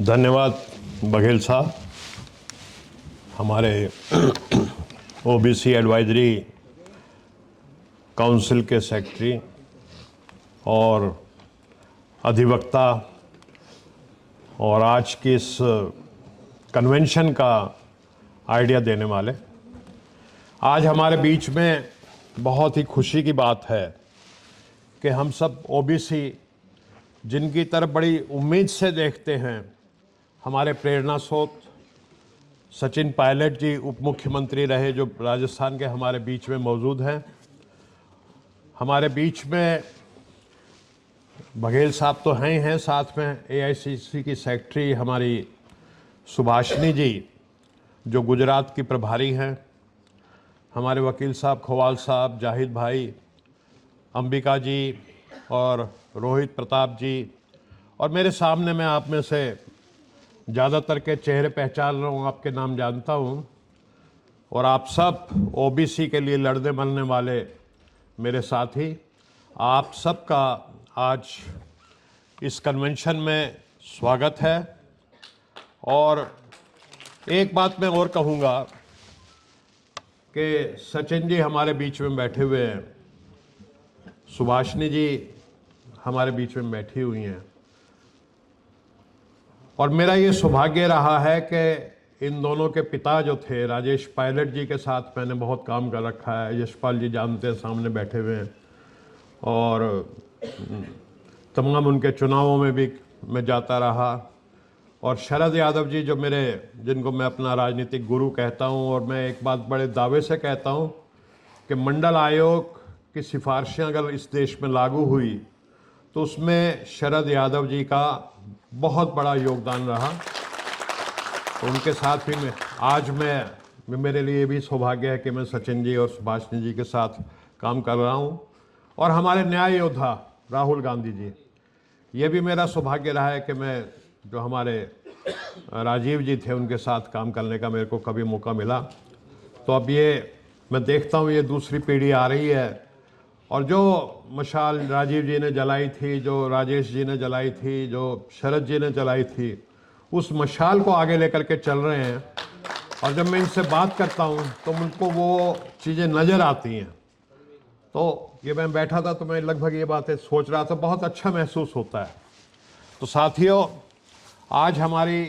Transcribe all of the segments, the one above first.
धन्यवाद बघेल साहब। हमारे ओबीसी एडवाइजरी काउंसिल के सेक्रेटरी और अधिवक्ता और आज की इस कन्वेंशन का आइडिया देने वाले। आज हमारे बीच में बहुत ही खुशी की बात है कि हम सब ओबीसी जिनकी तरफ बड़ी उम्मीद से देखते हैं, हमारे प्रेरणा स्रोत सचिन पायलट जी उप मुख्यमंत्री रहे जो राजस्थान के, हमारे बीच में मौजूद हैं। हमारे बीच में बघेल साहब तो हैं, साथ में एआईसीसी की सेक्रेटरी हमारी सुभाषिनी जी जो गुजरात की प्रभारी हैं, हमारे वकील साहब खोवाल साहब, जाहिद भाई, अंबिका जी और रोहित प्रताप जी, और मेरे सामने मैं आप में से ज़्यादातर के चेहरे पहचान रहा हूँ, आपके नाम जानता हूँ, और आप सब ओबीसी के लिए लड़ने मरने वाले मेरे साथी, आप सबका आज इस कन्वेंशन में स्वागत है। और एक बात मैं और कहूँगा कि सचिन जी हमारे बीच में बैठे हुए हैं, सुभाषिनी जी हमारे बीच में बैठी हुई हैं, और मेरा ये सौभाग्य रहा है कि इन दोनों के पिता जो थे राजेश पायलट जी के साथ मैंने बहुत काम कर रखा है। यशपाल जी जानते हैं, सामने बैठे हुए हैं, और तमाम उनके चुनावों में भी मैं जाता रहा। और शरद यादव जी जो जिनको मैं अपना राजनीतिक गुरु कहता हूं, और मैं एक बात बड़े दावे से कहता हूं कि मंडल आयोग की सिफारिशें अगर इस देश में लागू हुई तो उसमें शरद यादव जी का बहुत बड़ा योगदान रहा। तो उनके साथ ही मेरे लिए भी सौभाग्य है कि मैं सचिन जी और सुभाषिनी जी के साथ काम कर रहा हूं। और हमारे न्याय योद्धा राहुल गांधी जी, ये भी मेरा सौभाग्य रहा है कि मैं जो हमारे राजीव जी थे उनके साथ काम करने का मेरे को कभी मौका मिला। तो अब ये मैं देखता हूँ ये दूसरी पीढ़ी आ रही है, और जो मशाल राजीव जी ने जलाई थी, जो राजेश जी ने जलाई थी, जो शरद जी ने जलाई थी, उस मशाल को आगे लेकर के चल रहे हैं। और जब मैं इनसे बात करता हूँ तो मुझको वो चीज़ें नज़र आती हैं। तो ये मैं बैठा था तो मैं लगभग ये बातें सोच रहा था, बहुत अच्छा महसूस होता है। तो साथियों, आज हमारी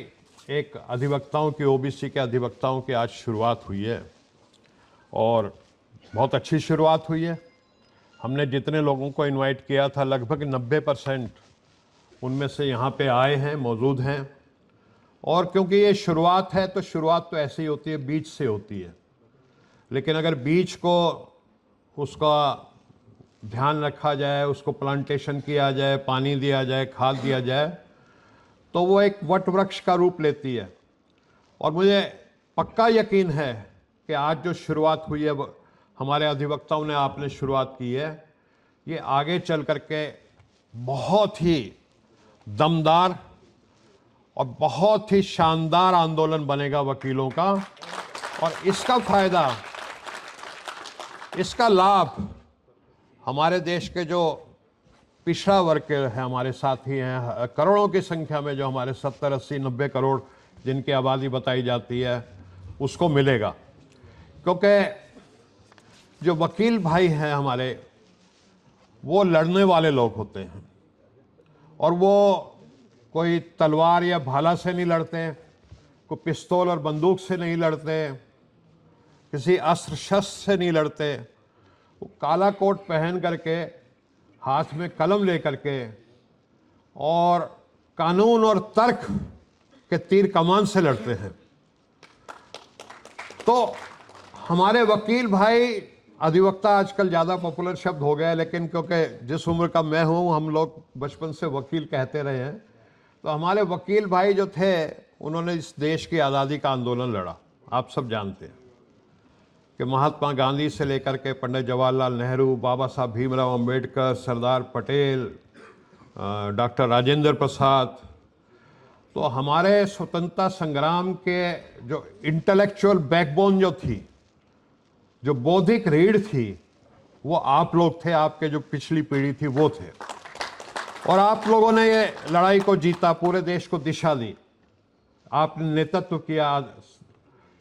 एक अधिवक्ताओं की, ओबीसी के अधिवक्ताओं की आज शुरुआत हुई है, और बहुत अच्छी शुरुआत हुई है। हमने जितने लोगों को इनवाइट किया था लगभग 90% उनमें से यहाँ पे आए हैं, मौजूद हैं। और क्योंकि ये शुरुआत है तो शुरुआत तो ऐसे ही होती है, बीज से होती है। लेकिन अगर बीज को उसका ध्यान रखा जाए, उसको प्लांटेशन किया जाए, पानी दिया जाए, खाद दिया जाए, तो वो एक वट वृक्ष का रूप लेती है। और मुझे पक्का यकीन है कि आज जो शुरुआत हुई है, हमारे अधिवक्ताओं ने, आपने शुरुआत की है, ये आगे चल करके बहुत ही दमदार और बहुत ही शानदार आंदोलन बनेगा वकीलों का। और इसका फायदा, इसका लाभ हमारे देश के जो पिछड़ा वर्ग के हैं, हमारे साथी हैं, करोड़ों की संख्या में, जो हमारे 70, 80, 90 करोड़ जिनकी आबादी बताई जाती है, उसको मिलेगा। क्योंकि जो वकील भाई हैं हमारे, वो लड़ने वाले लोग होते हैं, और वो कोई तलवार या भाला से नहीं लड़ते, कोई पिस्तौल और बंदूक से नहीं लड़ते, किसी अस्त्र शस्त्र से नहीं लड़ते। वो काला कोट पहन करके, हाथ में कलम लेकर के, और कानून और तर्क के तीर कमान से लड़ते हैं। तो हमारे वकील भाई, अधिवक्ता आजकल ज़्यादा पॉपुलर शब्द हो गया है, लेकिन क्योंकि जिस उम्र का मैं हूँ, हम लोग बचपन से वकील कहते रहे हैं। तो हमारे वकील भाई जो थे, उन्होंने इस देश की आज़ादी का आंदोलन लड़ा। आप सब जानते हैं कि महात्मा गांधी से लेकर के पंडित जवाहरलाल नेहरू, बाबा साहब भीमराव अंबेडकर, सरदार पटेल, डॉक्टर राजेंद्र प्रसाद, तो हमारे स्वतंत्रता संग्राम के जो इंटेलेक्चुअल बैकबोन जो थी, जो बौद्धिक रीढ़ थी, वो आप लोग थे, आपके जो पिछली पीढ़ी थी वो थे। और आप लोगों ने ये लड़ाई को जीता, पूरे देश को दिशा दी। आपने नेतृत्व किया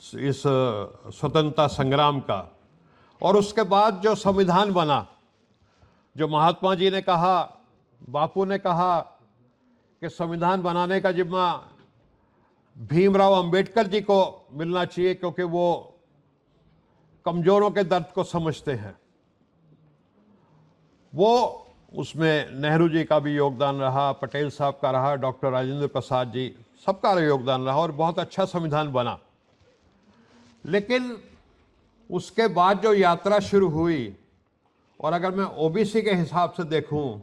इस स्वतंत्रता संग्राम का, और उसके बाद जो संविधान बना, जो महात्मा जी ने कहा, बापू ने कहा कि संविधान बनाने का जिम्मा भीमराव अंबेडकर जी को मिलना चाहिए, क्योंकि वो कमजोरों के दर्द को समझते हैं। वो उसमें नेहरू जी का भी योगदान रहा, पटेल साहब का रहा, डॉक्टर राजेंद्र प्रसाद जी, सबका योगदान रहा, और बहुत अच्छा संविधान बना। लेकिन उसके बाद जो यात्रा शुरू हुई, और अगर मैं ओबीसी के हिसाब से देखूं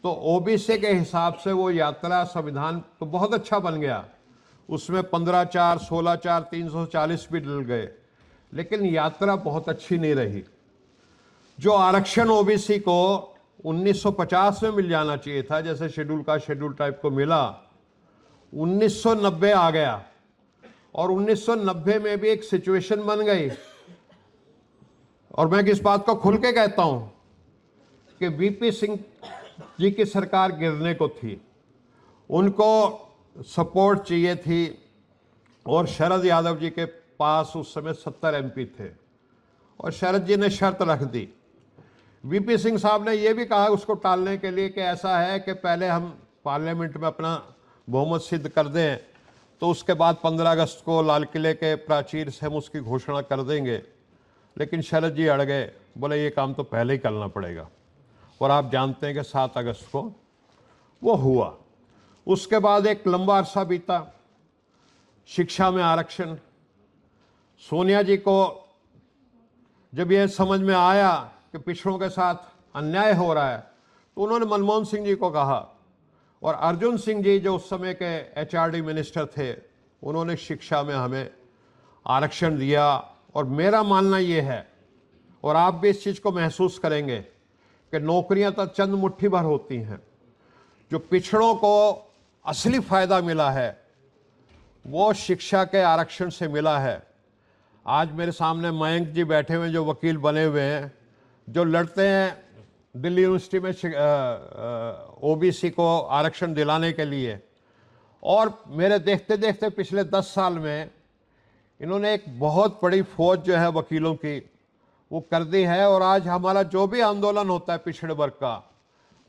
तो ओबीसी के हिसाब से वो यात्रा, संविधान तो बहुत अच्छा बन गया, उसमें 15(4), 16(4), 340 भी डल गए, लेकिन यात्रा बहुत अच्छी नहीं रही। जो आरक्षण ओबीसी को 1950 में मिल जाना चाहिए था, जैसे शेड्यूल का शेड्यूल टाइप को मिला, 1990 आ गया, और 1990 में भी एक सिचुएशन बन गई, और मैं किस बात को खुल के कहता हूं कि वीपी सिंह जी की सरकार गिरने को थी, उनको सपोर्ट चाहिए थी, और शरद यादव जी के पास उस समय 70 एमपी थे, और शरद जी ने शर्त रख दी। वीपी सिंह साहब ने यह भी कहा उसको टालने के लिए कि ऐसा है कि पहले हम पार्लियामेंट में अपना बहुमत सिद्ध कर दें, तो उसके बाद 15 अगस्त को लाल किले के प्राचीर से हम उसकी घोषणा कर देंगे। लेकिन शरद जी अड़ गए, बोले ये काम तो पहले ही करना पड़ेगा, और आप जानते हैं कि 7 अगस्त को वो हुआ। उसके बाद एक लंबा अरसा बीता, शिक्षा में आरक्षण। सोनिया जी को जब ये समझ में आया कि पिछड़ों के साथ अन्याय हो रहा है, तो उन्होंने मनमोहन सिंह जी को कहा, और अर्जुन सिंह जी जो उस समय के एचआरडी मिनिस्टर थे, उन्होंने शिक्षा में हमें आरक्षण दिया। और मेरा मानना ये है, और आप भी इस चीज़ को महसूस करेंगे, कि नौकरियां तो चंद मुट्ठी भर होती हैं, जो पिछड़ों को असली फायदा मिला है वो शिक्षा के आरक्षण से मिला है। आज मेरे सामने मयंक जी बैठे हुए, जो वकील बने हुए हैं, जो लड़ते हैं दिल्ली यूनिवर्सिटी में ओबीसी को आरक्षण दिलाने के लिए, और मेरे देखते देखते पिछले 10 साल में इन्होंने एक बहुत बड़ी फौज जो है वकीलों की वो कर दी है। और आज हमारा जो भी आंदोलन होता है पिछड़े वर्ग का,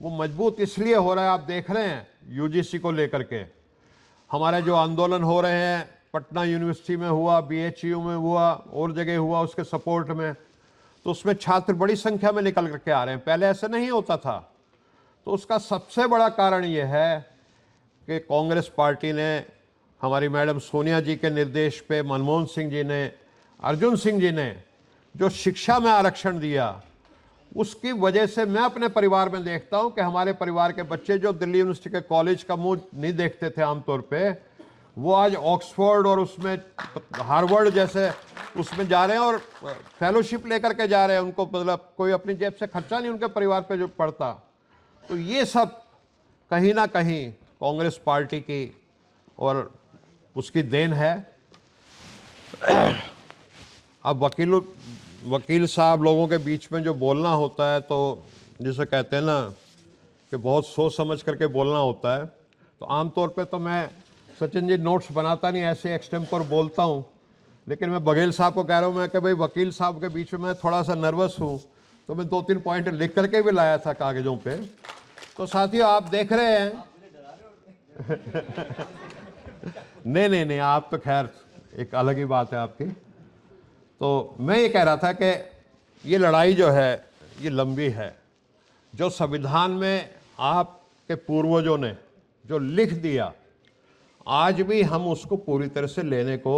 वो मजबूत इसलिए हो रहा है, आप देख रहे हैं यूजीसी को लेकर के हमारे जो आंदोलन हो रहे हैं, पटना यूनिवर्सिटी में हुआ, बीएचयू में हुआ, और जगह हुआ उसके सपोर्ट में, तो उसमें छात्र बड़ी संख्या में निकल करके आ रहे हैं, पहले ऐसे नहीं होता था। तो उसका सबसे बड़ा कारण ये है कि कांग्रेस पार्टी ने, हमारी मैडम सोनिया जी के निर्देश पे, मनमोहन सिंह जी ने, अर्जुन सिंह जी ने जो शिक्षा में आरक्षण दिया, उसकी वजह से मैं अपने परिवार में देखता हूं कि हमारे परिवार के बच्चे जो दिल्ली यूनिवर्सिटी के कॉलेज का मुंह नहीं देखते थे आमतौर पे, वो आज ऑक्सफोर्ड और उसमें हार्वर्ड जैसे उसमें जा रहे हैं, और फेलोशिप लेकर के जा रहे हैं। उनको मतलब कोई अपनी जेब से खर्चा नहीं उनके परिवार पे जो पड़ता। तो ये सब कहीं ना कहीं कांग्रेस पार्टी की और उसकी देन है। अब वकील साहब लोगों के बीच में जो बोलना होता है, तो जिसे कहते हैं ना कि बहुत सोच समझ करके बोलना होता है, तो आमतौर पे तो मैं, सचिन जी, नोट्स बनाता नहीं, ऐसे एक्सटेम्पर बोलता हूँ। लेकिन मैं बघेल साहब को कह रहा हूँ मैं कि भाई वकील साहब के बीच में मैं थोड़ा सा नर्वस हूँ, तो मैं 2-3 पॉइंट लिख करके भी लाया था कागजों पे। तो साथियों आप देख रहे हैं नहीं, आप तो खैर एक अलग ही बात है आपकी। तो मैं ये कह रहा था कि ये लड़ाई जो है ये लंबी है। जो संविधान में आपके पूर्वजों ने जो लिख दिया, आज भी हम उसको पूरी तरह से लेने को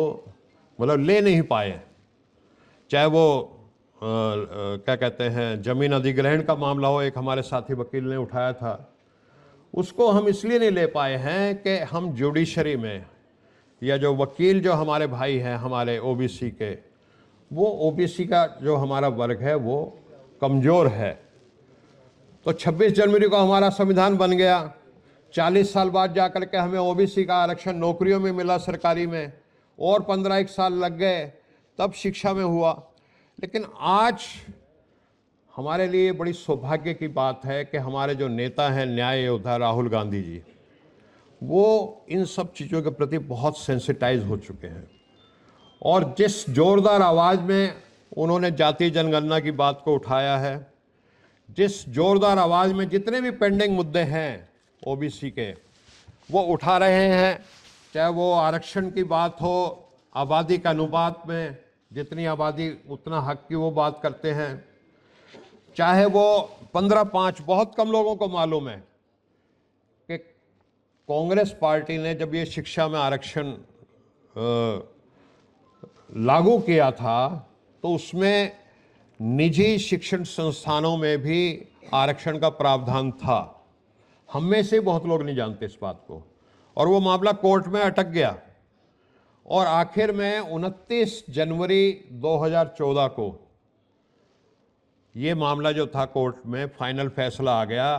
मतलब ले नहीं पाए। चाहे वो क्या कहते हैं, जमीन अधिग्रहण का मामला हो, एक हमारे साथी वकील ने उठाया था, उसको हम इसलिए नहीं ले पाए हैं कि हम जुडिशरी में, या जो वकील जो हमारे भाई हैं हमारे ओबीसी के, वो ओबीसी का जो हमारा वर्ग है वो कमज़ोर है। तो 26 जनवरी को हमारा संविधान बन गया, 40 साल बाद जाकर के हमें ओबीसी का आरक्षण नौकरियों में मिला सरकारी में, और 15 साल लग गए तब शिक्षा में हुआ। लेकिन आज हमारे लिए बड़ी सौभाग्य की बात है कि हमारे जो नेता हैं न्याय योद्धा राहुल गांधी जी, वो इन सब चीज़ों के प्रति बहुत सेंसिटाइज हो चुके हैं। और जिस जोरदार आवाज़ में उन्होंने जातीय जनगणना की बात को उठाया है, जिस जोरदार आवाज़ में जितने भी पेंडिंग मुद्दे हैं ओबीसी के वो उठा रहे हैं, चाहे वो आरक्षण की बात हो, आबादी का अनुपात में जितनी आबादी उतना हक की वो बात करते हैं, चाहे वो 15-5, बहुत कम लोगों को मालूम है कि कांग्रेस पार्टी ने जब ये शिक्षा में आरक्षण लागू किया था तो उसमें निजी शिक्षण संस्थानों में भी आरक्षण का प्रावधान था। हम में से बहुत लोग नहीं जानते इस बात को, और वो मामला कोर्ट में अटक गया और आखिर में 29 जनवरी 2014 को ये मामला जो था कोर्ट में फाइनल फैसला आ गया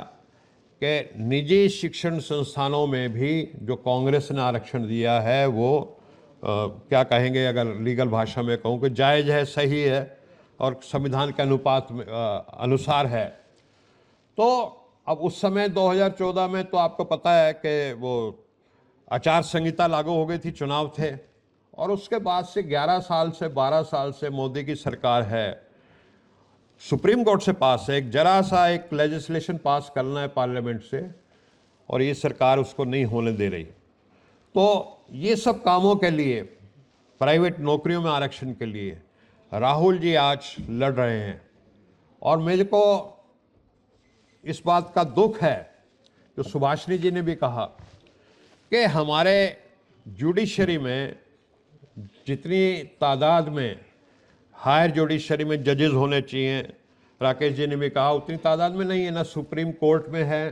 कि निजी शिक्षण संस्थानों में भी जो कांग्रेस ने आरक्षण दिया है वो क्या कहेंगे, अगर लीगल भाषा में कहूँ, कि जायज़ है, सही है और संविधान के अनुपात में अनुसार है। तो अब उस समय 2014 में तो आपको पता है कि वो आचार संहिता लागू हो गई थी, चुनाव थे, और उसके बाद से 11 साल से 12 साल से मोदी की सरकार है। सुप्रीम कोर्ट से पास है, एक जरा सा एक लेजिस्लेशन पास करना है पार्लियामेंट से, और ये सरकार उसको नहीं होने दे रही। तो ये सब कामों के लिए, प्राइवेट नौकरियों में आरक्षण के लिए राहुल जी आज लड़ रहे हैं। और मेरे को इस बात का दुख है जो सुभाषिनी जी ने भी कहा कि हमारे जुडिशरी में जितनी तादाद में हायर जुडिशरी में जजेस होने चाहिए, राकेश जी ने भी कहा, उतनी तादाद में नहीं है, ना सुप्रीम कोर्ट में है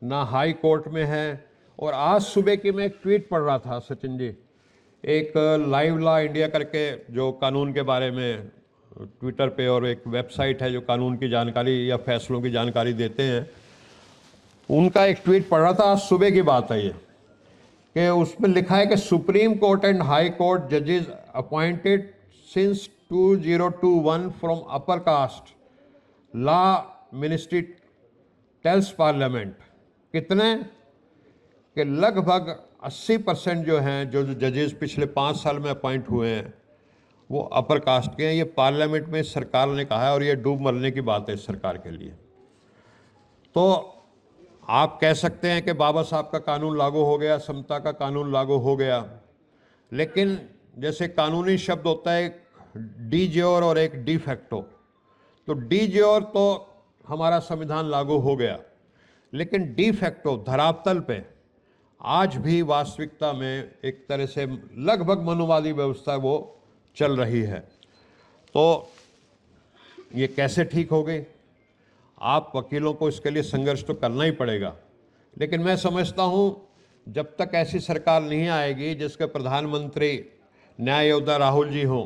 ना हाई कोर्ट में है। और आज सुबह की मैं एक ट्वीट पढ़ रहा था सचिन जी, एक लाइव लॉ इंडिया करके जो कानून के बारे में ट्विटर पे और एक वेबसाइट है जो कानून की जानकारी या फैसलों की जानकारी देते हैं, उनका एक ट्वीट पढ़ रहा था, आज सुबह की बात है ये, कि उसमें लिखा है कि supreme court and high court जजेस appointed since 2021 from upper caste law ministry tells parliament, कितने कि लगभग 80% जो हैं, जो जजेस पिछले 5 साल में अपॉइंट हुए हैं वो अपर कास्ट के हैं। ये पार्लियामेंट में सरकार ने कहा है और ये डूब मरने की बात है इस सरकार के लिए। तो आप कह सकते हैं कि बाबा साहब का कानून लागू हो गया, समता का कानून लागू हो गया, लेकिन जैसे कानूनी शब्द होता है एक डी ज्योर और एक डी फैक्टो। तो डी ज्योर तो हमारा संविधान लागू हो गया, लेकिन डी फैक्टो धरातल पे आज भी वास्तविकता में एक तरह से लगभग मनुवादी व्यवस्था वो चल रही है। तो ये कैसे ठीक हो गई? आप वकीलों को इसके लिए संघर्ष तो करना ही पड़ेगा, लेकिन मैं समझता हूँ जब तक ऐसी सरकार नहीं आएगी जिसके प्रधानमंत्री न्याय योद्धा राहुल जी हों,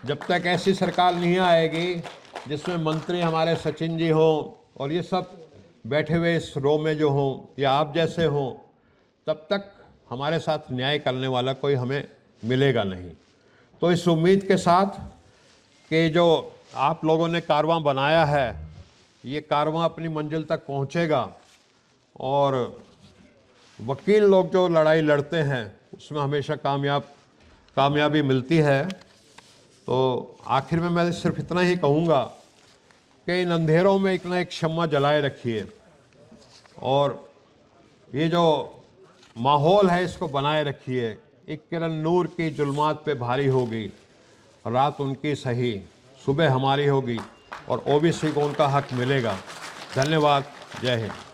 जब तक ऐसी सरकार नहीं आएगी जिसमें मंत्री हमारे सचिन जी हों और ये सब बैठे हुए इस रो में जो हों या आप जैसे हों, तब तक हमारे साथ न्याय करने वाला कोई हमें मिलेगा नहीं। तो इस उम्मीद के साथ कि जो आप लोगों ने कारवां बनाया है, ये कारवां अपनी मंजिल तक पहुंचेगा और वकील लोग जो लड़ाई लड़ते हैं उसमें हमेशा कामयाबी मिलती है। तो आखिर में मैं सिर्फ इतना ही कहूँगा कि इन अंधेरों में एक ना एक शम्मा जलाए रखिए और ये जो माहौल है इसको बनाए रखिए। एक किरण नूर की जुल्मात पे भारी होगी, रात उनकी सही, सुबह हमारी होगी और ओबीसी को उनका हक मिलेगा। धन्यवाद। जय हिंद।